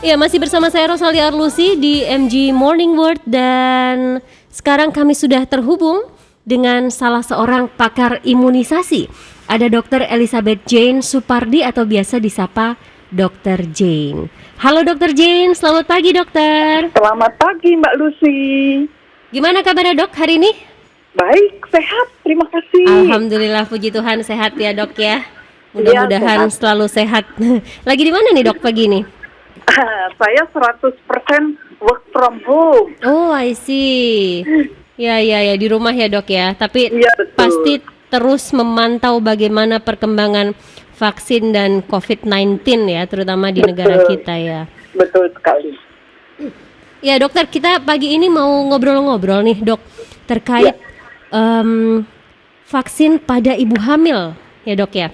Ya, masih bersama saya Rosalia Arlusi di MG Morning Word dan sekarang kami sudah terhubung dengan salah seorang pakar imunisasi. Ada Dr. Elizabeth Jane Supardi atau biasa disapa Dr. Jane. Halo Dr. Jane, selamat pagi dokter. Selamat pagi Mbak Lucy. Gimana kabarnya dok hari ini? Baik, sehat, terima kasih. Alhamdulillah, puji Tuhan sehat ya dok ya. Mudah-mudahan selalu sehat. Lagi di mana nih dok pagi ini? Saya 100% work from home. Oh, I see. Ya, di rumah ya dok ya. Tapi ya, pasti terus memantau bagaimana perkembangan vaksin dan COVID-19 ya, terutama di negara kita ya. Betul sekali. Ya dokter, kita pagi ini mau ngobrol-ngobrol nih dok terkait vaksin pada ibu hamil ya dok ya.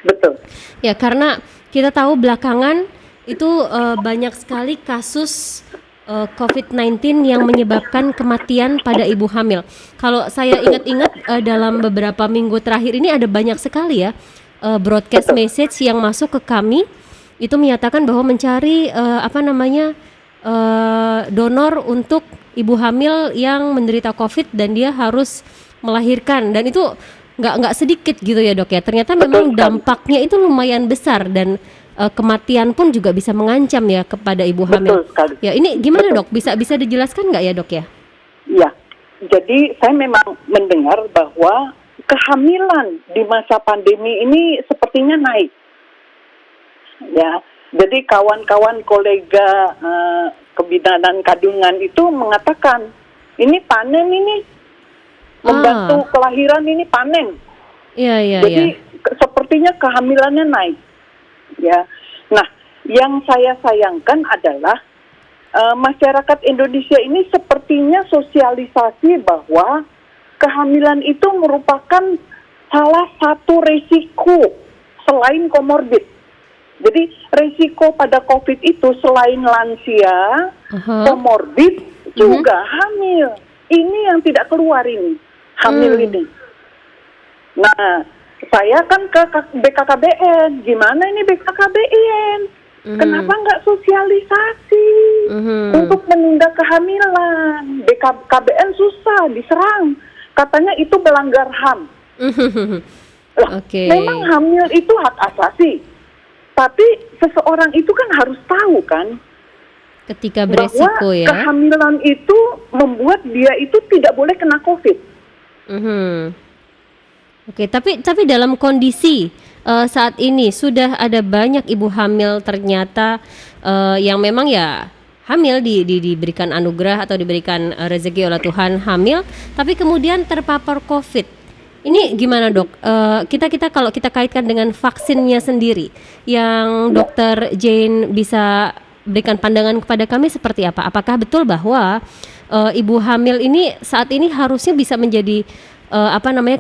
Betul. Ya, karena kita tahu belakangan itu banyak sekali kasus COVID-19 yang menyebabkan kematian pada ibu hamil. Kalau saya ingat-ingat dalam beberapa minggu terakhir ini ada banyak sekali ya broadcast message yang masuk ke kami itu menyatakan bahwa mencari donor untuk ibu hamil yang menderita COVID dan dia harus melahirkan, dan itu nggak sedikit gitu ya dok ya. Ternyata memang dampaknya itu lumayan besar dan kematian pun juga bisa mengancam ya kepada ibu hamil. Betul sekali. Ya, ini gimana dok? Bisa dijelaskan nggak ya dok ya? Ya, jadi saya memang mendengar bahwa kehamilan di masa pandemi ini sepertinya naik. Ya, jadi kawan-kawan kolega kebidanan kandungan itu mengatakan ini panen ini membantu kelahiran ini panen. Iya. Jadi sepertinya kehamilannya naik. Ya, nah yang saya sayangkan adalah masyarakat Indonesia ini sepertinya sosialisasi bahwa kehamilan itu merupakan salah satu resiko selain komorbid. Jadi resiko pada COVID itu selain lansia, komorbid, juga hamil. Ini yang tidak keluar ini, hamil ini. Nah, saya kan ke BKKBN, gimana ini BKKBN? Kenapa nggak sosialisasi untuk menunda kehamilan? BKKBN susah diserang, katanya itu melanggar HAM. Memang hamil itu hak asasi, tapi seseorang itu kan harus tahu kan, ketika beresiko bahwa ya, kehamilan itu membuat dia itu tidak boleh kena COVID. Oke, tapi dalam kondisi saat ini sudah ada banyak ibu hamil ternyata yang memang ya hamil diberikan anugerah atau diberikan rezeki oleh Tuhan hamil, tapi kemudian terpapar COVID. Ini gimana dok? Kita kalau kita kaitkan dengan vaksinnya sendiri, yang Dokter Jane bisa berikan pandangan kepada kami seperti apa? Apakah betul bahwa ibu hamil ini saat ini harusnya bisa menjadi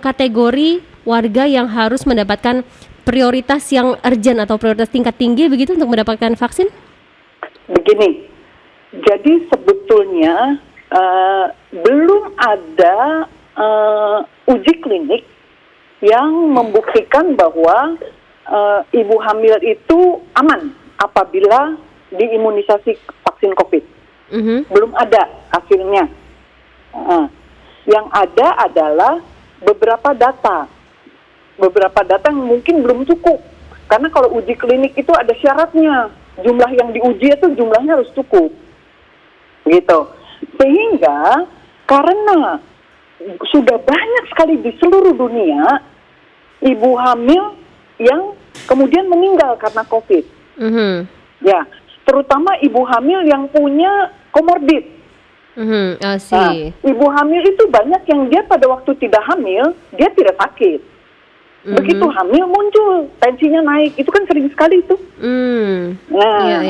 kategori warga yang harus mendapatkan prioritas yang urgent atau prioritas tingkat tinggi begitu untuk mendapatkan vaksin? Begini, jadi sebetulnya belum ada uji klinik yang membuktikan bahwa ibu hamil itu aman apabila diimunisasi vaksin COVID. Belum ada hasilnya. Yang ada adalah beberapa data yang mungkin belum cukup. Karena kalau uji klinik itu ada syaratnya. Jumlah yang diuji itu jumlahnya harus cukup. Gitu. Sehingga karena sudah banyak sekali di seluruh dunia ibu hamil yang kemudian meninggal karena COVID. Ya, terutama ibu hamil yang punya komorbid. Nah, ibu hamil itu banyak yang dia pada waktu tidak hamil, dia tidak sakit. Begitu hamil muncul, tensinya naik, itu kan sering sekali itu. Nah,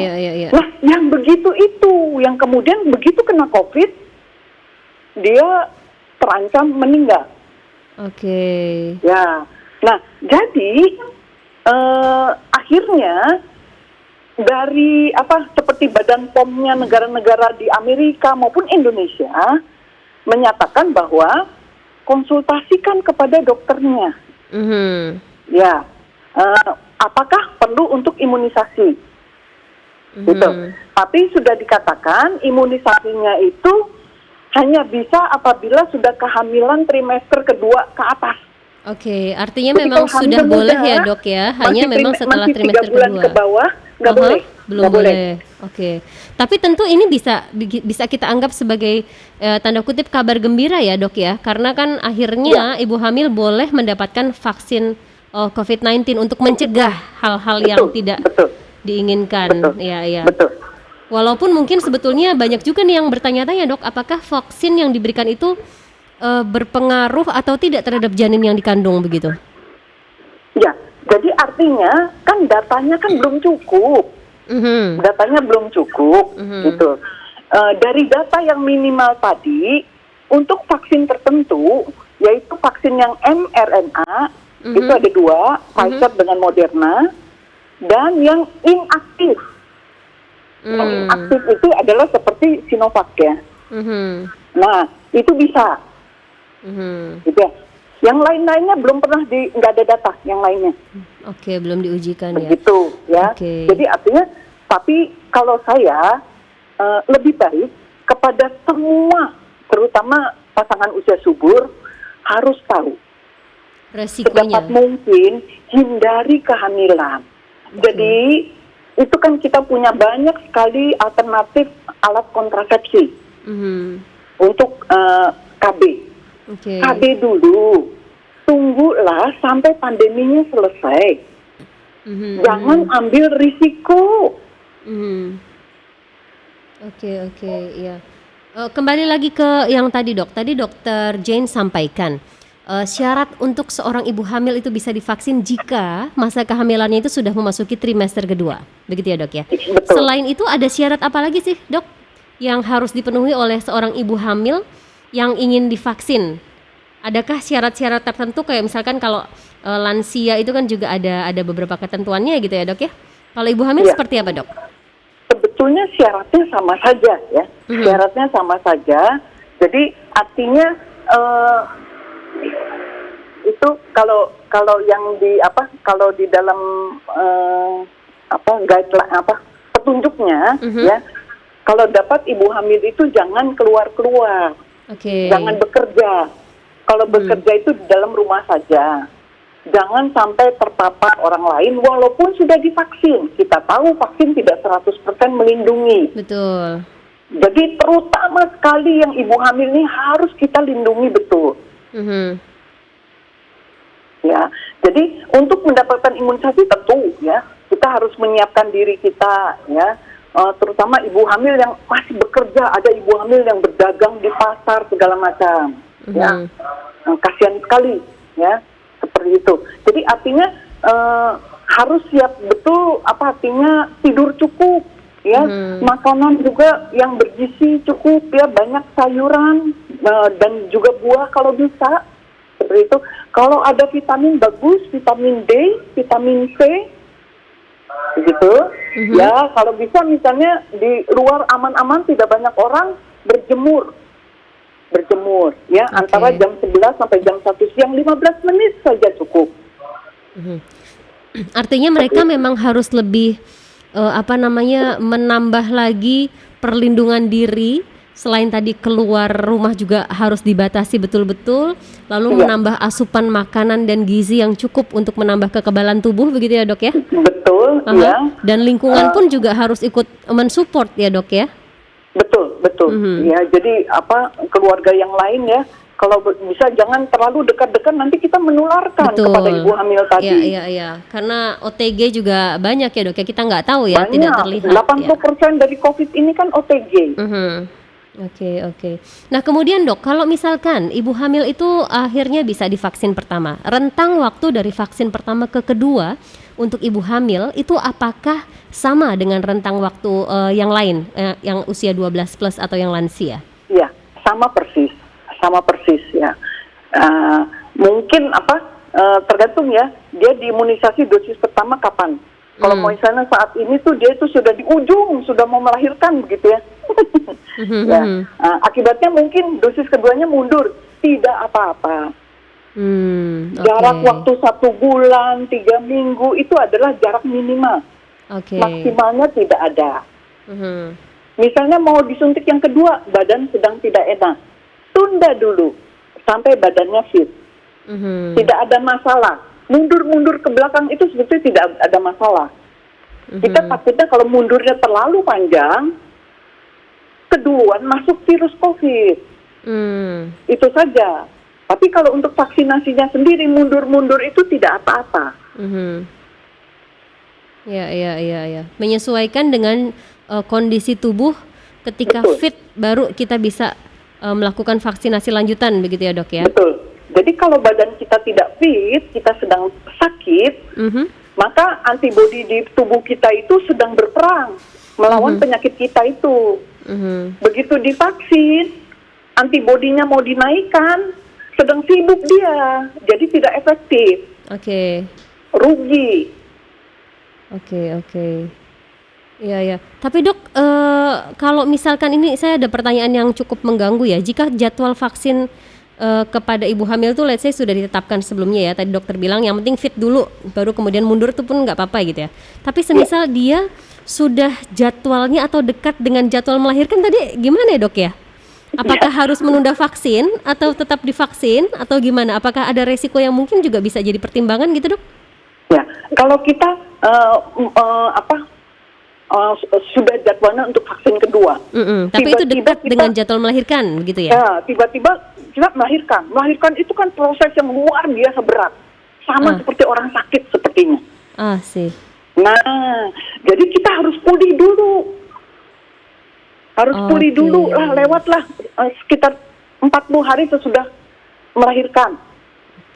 nah, yang begitu itu, yang kemudian begitu kena COVID, dia terancam meninggal. Ya, nah jadi akhirnya dari seperti Badan POM-nya negara-negara di Amerika maupun Indonesia menyatakan bahwa konsultasikan kepada dokternya. Ya, apakah perlu untuk imunisasi? gitu. Tapi sudah dikatakan imunisasinya itu hanya bisa apabila sudah kehamilan trimester kedua ke atas. Oke, artinya Jadi memang kalau hamil sudah boleh muda, ya dok ya, hanya memang setelah masih 3 trimester bulan kedua. ke bawah nggak Aha, boleh. belum Nggak boleh. boleh. Oke, tapi tentu ini bisa kita anggap sebagai tanda kutip kabar gembira ya dok ya, karena kan akhirnya ibu hamil boleh mendapatkan vaksin COVID-19 untuk mencegah hal-hal yang tidak Betul. diinginkan. Betul. Ya, ya. Betul. Walaupun mungkin sebetulnya banyak juga nih yang bertanya-tanya dok, apakah vaksin yang diberikan itu berpengaruh atau tidak terhadap janin yang dikandung begitu? Ya, jadi artinya kan datanya kan belum cukup. Datanya belum cukup, gitu. Dari data yang minimal tadi, untuk vaksin tertentu, yaitu vaksin yang mRNA, itu ada 2, Pfizer dengan Moderna, dan yang inaktif. Yang inaktif itu adalah seperti Sinovac ya. Nah, itu bisa. Gitu ya. Yang lain-lainnya belum pernah nggak ada data yang lainnya. Oke, belum diujikan ya. Begitu ya. Oke. Jadi artinya, tapi kalau saya lebih baik kepada semua, terutama pasangan usia subur, harus tahu Resikonya. sedapat mungkin hindari kehamilan. Jadi itu kan kita punya banyak sekali alternatif alat kontrasepsi untuk KB. Oke. KB dulu, tunggulah sampai pandeminya selesai. Jangan ambil risiko. Oke, ya. Kembali lagi ke yang tadi dok. Tadi dokter Jane sampaikan syarat untuk seorang ibu hamil itu bisa divaksin jika masa kehamilannya itu sudah memasuki trimester kedua. Begitu ya dok ya. Betul. Selain itu ada syarat apa lagi sih dok yang harus dipenuhi oleh seorang ibu hamil yang ingin divaksin? Adakah syarat-syarat tertentu kayak misalkan kalau lansia itu kan juga ada beberapa ketentuannya gitu ya dok ya? Kalau ibu hamil Iya. seperti apa dok? Sebetulnya syaratnya sama saja ya. Syaratnya sama saja. Jadi artinya itu kalau yang kalau di dalam guideline petunjuknya ya, kalau dapat ibu hamil itu jangan keluar-keluar. Oke. Jangan bekerja. Kalau bekerja itu di dalam rumah saja. Jangan sampai terpapar orang lain walaupun sudah divaksin. Kita tahu vaksin tidak 100% melindungi. Betul. Jadi terutama sekali yang ibu hamil ini harus kita lindungi betul. Ya. Jadi untuk mendapatkan imunisasi tentu ya, kita harus menyiapkan diri kita ya. Terutama ibu hamil yang masih bekerja, ada ibu hamil yang berdagang di pasar segala macam. Ya, kasihan sekali ya, seperti itu. Jadi artinya harus siap betul, artinya tidur cukup ya, makanan juga yang bergizi cukup ya, banyak sayuran dan juga buah kalau bisa, seperti itu. Kalau ada vitamin bagus, vitamin D, vitamin C, begitu ya. Kalau bisa misalnya di luar aman-aman, tidak banyak orang, berjemur ya, antara jam 11 sampai jam 1 siang, 15 menit saja cukup. Artinya mereka memang harus lebih menambah lagi perlindungan diri. Selain tadi keluar rumah juga harus dibatasi betul-betul, lalu menambah asupan makanan dan gizi yang cukup untuk menambah kekebalan tubuh, begitu ya dok ya? Betul ya. Dan lingkungan pun juga harus ikut mensupport ya dok ya? Betul ya. Jadi keluarga yang lain ya, kalau bisa jangan terlalu dekat-dekat, nanti kita menularkan kepada ibu hamil tadi. Iya. Karena OTG juga banyak ya dok ya, kita nggak tahu ya, banyak, tidak terlihat. 80% dari COVID ini kan OTG. Oke. Nah kemudian dok, kalau misalkan ibu hamil itu akhirnya bisa divaksin pertama, rentang waktu dari vaksin pertama ke kedua untuk ibu hamil itu apakah sama dengan rentang waktu yang lain, yang usia 12 plus atau yang lansia? Iya, sama persis ya. Mungkin tergantung ya, dia diimunisasi dosis pertama kapan. Kalau mau misalnya saat ini tuh dia itu sudah di ujung, sudah mau melahirkan begitu ya. Ya. Akibatnya mungkin dosis keduanya mundur, tidak apa-apa. Jarak waktu 1 bulan, 3 minggu itu adalah jarak minimal. Oke. Maksimalnya tidak ada. Mhm. Misalnya mau disuntik yang kedua, badan sedang tidak enak, tunda dulu sampai badannya fit. Mhm. Tidak ada masalah. Mundur-mundur ke belakang itu sebetulnya tidak ada masalah. Kita takutnya kalau mundurnya terlalu panjang, keduluan masuk virus COVID. Hmm. Itu saja. Tapi kalau untuk vaksinasinya sendiri mundur-mundur itu tidak apa-apa. Mhm. Ya. Menyesuaikan dengan kondisi tubuh ketika Betul. fit baru kita bisa melakukan vaksinasi lanjutan begitu ya dok ya? Betul. Jadi kalau badan kita tidak fit, kita sedang sakit, Mhm. maka antibodi di tubuh kita itu sedang berperang melawan penyakit kita itu. Mhm. Begitu divaksin, antibodinya mau dinaikkan, sedang sibuk dia, jadi tidak efektif, Oke. rugi. Oke. Iya. Tapi dok, kalau misalkan ini saya ada pertanyaan yang cukup mengganggu ya. Jika jadwal vaksin kepada ibu hamil tuh let's say sudah ditetapkan sebelumnya ya. Tadi dokter bilang yang penting fit dulu, baru kemudian mundur tuh pun nggak apa-apa gitu ya. Tapi semisal dia sudah jadwalnya atau dekat dengan jadwal melahirkan tadi gimana ya dok ya? Apakah harus menunda vaksin atau tetap divaksin atau gimana? Apakah ada resiko yang mungkin juga bisa jadi pertimbangan gitu dok? Ya, kalau kita sudah jadwalnya untuk vaksin kedua, Tapi itu tiba-tiba dekat dengan jadwal melahirkan begitu ya? ya tiba-tiba kita melahirkan itu kan proses yang luar biasa berat, sama seperti orang sakit sepertinya. Sih. Nah, jadi kita harus pulih dulu. Pulih dulu lah, lewatlah sekitar 40 hari sesudah melahirkan.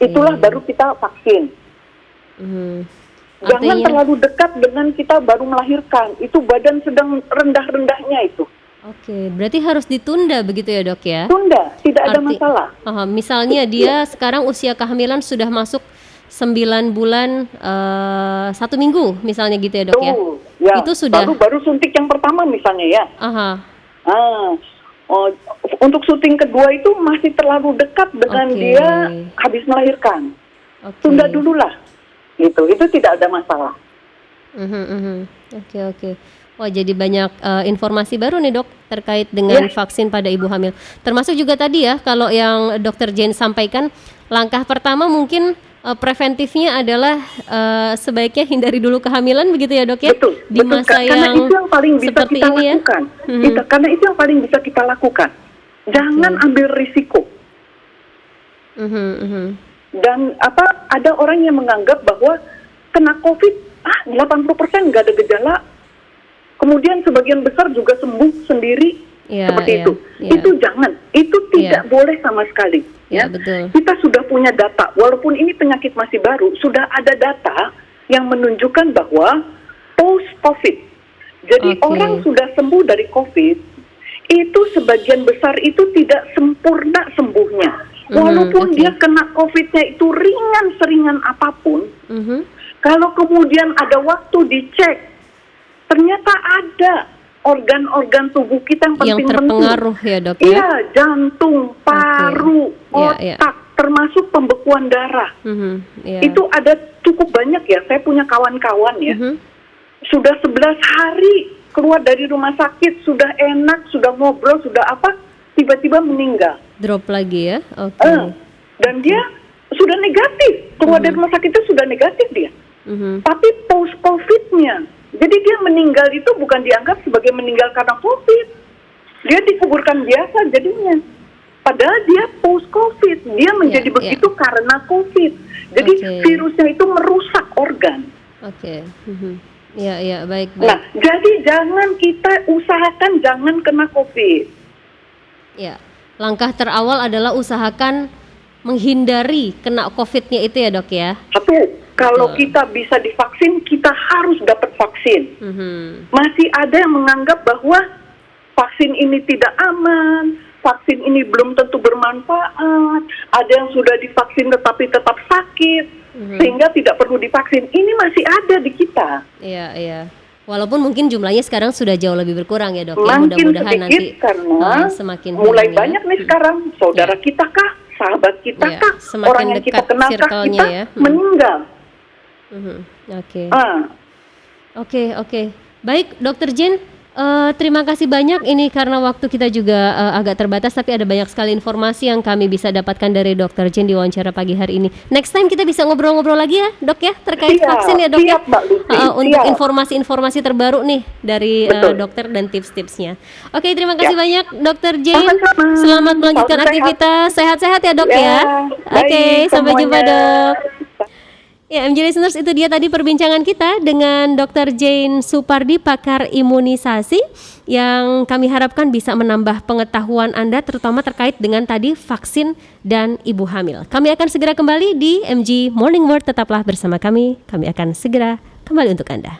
Itulah baru kita vaksin. Jangan terlalu dekat dengan kita baru melahirkan. Itu badan sedang rendah-rendahnya itu. Oke, berarti harus ditunda begitu ya dok ya? Tunda, tidak ada masalah. Misalnya dia sekarang usia kehamilan sudah masuk 9 bulan 1 minggu misalnya gitu ya dok ya? Ya, itu sudah baru suntik yang pertama misalnya ya. Untuk syuting kedua itu masih terlalu dekat dengan dia habis melahirkan. Tunda dulu lah, gitu. Itu tidak ada masalah. Oke. Wah, jadi banyak informasi baru nih dok terkait dengan vaksin pada ibu hamil. Termasuk juga tadi ya kalau yang dokter Jane sampaikan, langkah pertama mungkin preventifnya adalah sebaiknya hindari dulu kehamilan begitu ya dok ya? Betul. Di masa karena itu yang paling bisa seperti kita ini lakukan. ya? Karena itu yang paling bisa kita lakukan. Jangan ambil risiko. Dan ada orang yang menganggap bahwa kena COVID 80% nggak ada gejala. Kemudian sebagian besar juga sembuh sendiri seperti itu. Itu jangan. Itu tidak boleh sama sekali. Ya, betul. Kita sudah punya data, walaupun ini penyakit masih baru, sudah ada data yang menunjukkan bahwa post-COVID, jadi orang sudah sembuh dari COVID, itu sebagian besar itu tidak sempurna sembuhnya. Walaupun dia kena COVID-nya itu ringan seringan apapun, kalau kemudian ada waktu dicek, ternyata ada organ-organ tubuh kita yang penting terpengaruh ya dok ya? Iya, jantung, paru, otak, termasuk pembekuan darah. Itu ada cukup banyak ya. Saya punya kawan-kawan ya. Sudah 11 hari keluar dari rumah sakit, sudah enak, sudah ngobrol, sudah apa, tiba-tiba meninggal. Drop lagi ya? Dan dia sudah negatif. Keluar dari rumah sakit itu sudah negatif dia. Tapi post-COVID-nya, jadi dia meninggal itu bukan dianggap sebagai meninggal karena COVID. Dia dikuburkan biasa jadinya. Padahal dia post-COVID. Dia menjadi begitu karena COVID. Jadi virusnya itu merusak organ. Baik. Nah, jadi jangan kita usahakan jangan kena COVID. Ya, langkah terawal adalah usahakan menghindari kena COVID-nya itu ya dok ya? Satu. Kalau kita bisa divaksin, kita harus dapat vaksin. Masih ada yang menganggap bahwa vaksin ini tidak aman, vaksin ini belum tentu bermanfaat, ada yang sudah divaksin tetapi tetap sakit, sehingga tidak perlu divaksin. Ini masih ada di kita. Iya. Walaupun mungkin jumlahnya sekarang sudah jauh lebih berkurang ya dok. Makin mudah-mudahan sedikit nanti karena semakin mulai banyak nih sekarang saudara kita kah, sahabat kita kah, orang yang kita kenal kah, kita meninggal. Oke, oke. Baik, Dokter Jane, terima kasih banyak ini karena waktu kita juga agak terbatas, tapi ada banyak sekali informasi yang kami bisa dapatkan dari Dokter Jane di wawancara pagi hari ini. Next time kita bisa ngobrol-ngobrol lagi ya, Dok ya, terkait Siap, vaksin ya, Dok ya. siap, Mbak Lucy, Untuk siap. informasi-informasi terbaru nih dari Betul. dokter dan tips-tipsnya. Oke, terima kasih Ya. banyak Dokter Jane. Sama-sama. Selamat melanjutkan Salam sehat. aktivitas. Sehat-sehat ya, Dok ya. Baik Oke, sampai jumpa, semuanya. Dok. Ya, MJ Listeners, itu dia tadi perbincangan kita dengan Dr. Jane Supardi, pakar imunisasi, yang kami harapkan bisa menambah pengetahuan Anda terutama terkait dengan tadi vaksin dan ibu hamil. Kami akan segera kembali di MG Morning Word, tetaplah bersama kami akan segera kembali untuk Anda.